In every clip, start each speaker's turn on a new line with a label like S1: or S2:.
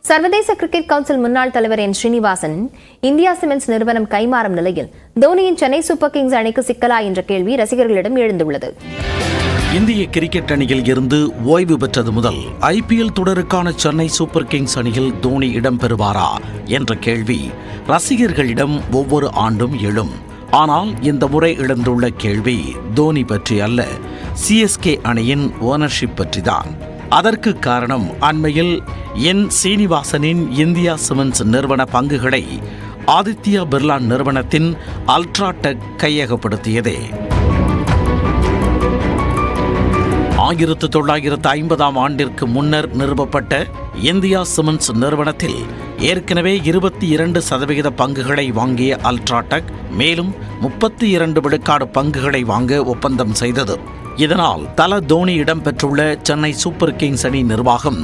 S1: சர்வதேச cricket council முன்னாள் தலைவர் என் ஸ்ரீனிவாசன் இந்தியா சிமெண்ட்ஸ் நிறுவனம் கைமாறும் நிலையில் தோனியின் சென்னை சூப்பர் கிங்ஸ் அணிக்கு சிக்கலா என்ற கேள்வி ரசிகர்களிடம் எழுந்துள்ளது.
S2: இந்திய கிரிக்கெட் அணியில் இருந்து ஓய்வு பெற்றது முதல் IPL தொடருக்கான சென்னை சூப்பர் கிங்ஸ் அணியில் தோனி இடம்பெறுவாரா என்ற கேள்வி ரசிகர்களிடம் ஒவ்வொரு ஆண்டும் எழும். ஆனால் இந்த முறை எழுந்துள்ள கேள்வி தோனி பற்றி அல்ல, CSK அணியின் ஓனர்ஷிப் பற்றிதான். அதற்கு காரணம் அண்மையில் என் சீனிவாசனின் இந்தியா சிமெண்ட்ஸ் நிறுவன பங்குகளை ஆதித்யா பிர்லா நிறுவனத்தின் அல்ட்ராடெக் கையகப்படுத்தியதே. 1950ஆம் ஆண்டிற்கு முன்னர் நிறுவப்பட்ட இந்தியா சிமெண்ட்ஸ் நிறுவனத்தில் ஏற்கனவே 22% பங்குகளை வாங்கிய அல்ட்ராடெக் மேலும் 32 விழுக்காடு பங்குகளை வாங்க ஒப்பந்தம் செய்தது. இதனால் தல தோனி இடம்பெற்றுள்ள சென்னை சூப்பர் கிங்ஸ் அணி நிர்வாகம்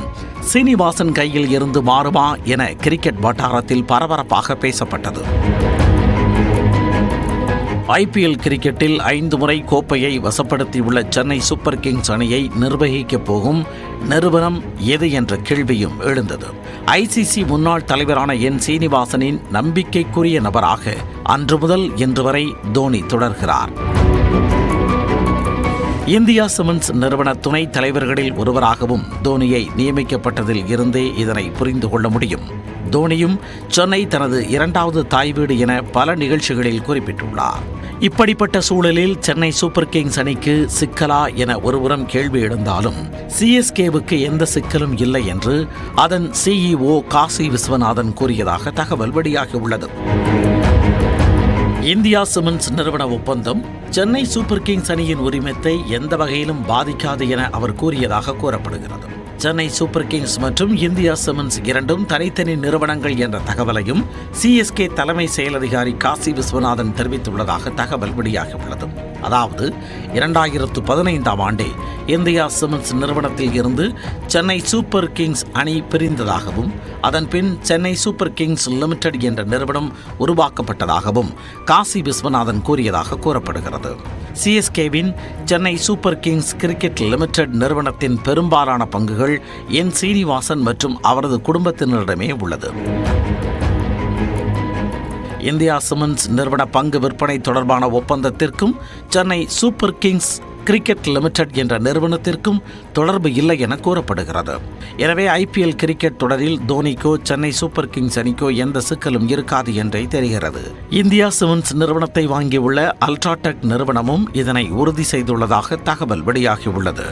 S2: சீனிவாசன் கையில் இருந்து மாறுமா என கிரிக்கெட் வட்டாரத்தில் பரபரப்பாக பேசப்பட்டது. IPL கிரிக்கெட்டில் 5 முறை கோப்பையை வசப்படுத்தியுள்ள சென்னை சூப்பர் கிங்ஸ் அணியை நிர்வகிக்கப் போகும் நிறுவனம் எது என்ற கேள்வியும் எழுந்தது. ICC முன்னாள் தலைவரான என் சீனிவாசனின் நம்பிக்கைக்குரிய நபராக அன்று முதல் இன்று வரை தோனி தொடர்கிறார். இந்தியா சிமெண்ட்ஸ் நிறுவன துணைத் தலைவர்களில் ஒருவராகவும் தோனியை நியமிக்கப்பட்டதில் இருந்தே இதனை புரிந்து கொள்ள முடியும். தோனியும் சென்னை தனது 2வது தாய் வீடு என பல நிகழ்ச்சிகளில் குறிப்பிட்டுள்ளார். இப்படிப்பட்ட சூழலில் சென்னை சூப்பர் கிங்ஸ் அணிக்கு சிக்கலா என ஒருபுறம் கேள்வி எழுந்தாலும் CSKவுக்கு எந்த சிக்கலும் இல்லை என்று அதன் CEO காசி விஸ்வநாதன் கூறியதாக தகவல் வெளியாகியுள்ளது. இந்தியா சிமெண்ட்ஸ் நிறுவன ஒப்பந்தம் சென்னை சூப்பர் கிங்ஸ் அணியின் உரிமத்தை எந்த வகையிலும் பாதிக்காது என அவர் கூறியதாக கூறப்படுகிறது. சென்னை சூப்பர் கிங்ஸ் மற்றும் இந்தியா சிமெண்ட்ஸ் இரண்டும் தனித்தனி நிறுவனங்கள் என்ற தகவலையும் CSK தலைமை செயல் அதிகாரி காசி விஸ்வநாதன் தெரிவித்துள்ளதாக தகவல் வெளியாகியுள்ளது. அதாவது 2015ஆம் ஆண்டே இந்தியா சிமெண்ட்ஸ் நிறுவனத்தில் இருந்து சென்னை சூப்பர் கிங்ஸ் அணி பிரிந்ததாகவும் அதன் பின் சென்னை சூப்பர் கிங்ஸ் லிமிடெட் என்ற நிறுவனம் உருவாக்கப்பட்டதாகவும் காசி விஸ்வநாதன் கூறியதாக கூறப்படுகிறது. CSKவின் Chennai Super Kings Cricket Limited நிறுவனத்தின் பெரும்பாலான பங்குகள் என் சீனிவாசன் மற்றும் அவரது குடும்பத்தினரிடமே உள்ளது. இந்தியா சிமெண்ட்ஸ் நிறுவன பங்கு விற்பனை தொடர்பான ஒப்பந்தத்திற்கும் Chennai Super Kings Cricket Limited என்ற நிறுவனத்திற்கும் தொடர்பு இல்லை என கூறப்படுகிறது. எனவே IPL கிரிக்கெட் தொடரில் தோனிக்கோ சென்னை சூப்பர் கிங்ஸ் அணிக்கோ எந்த சிக்கலும் இருக்காது என்றே தெரிகிறது. இந்தியா சிமெண்ட்ஸ் நிறுவனத்தை வாங்கியுள்ள அல்ட்ராடெக் நிறுவனமும் இதனை உறுதி செய்துள்ளதாக தகவல் வெளியாகியுள்ளது.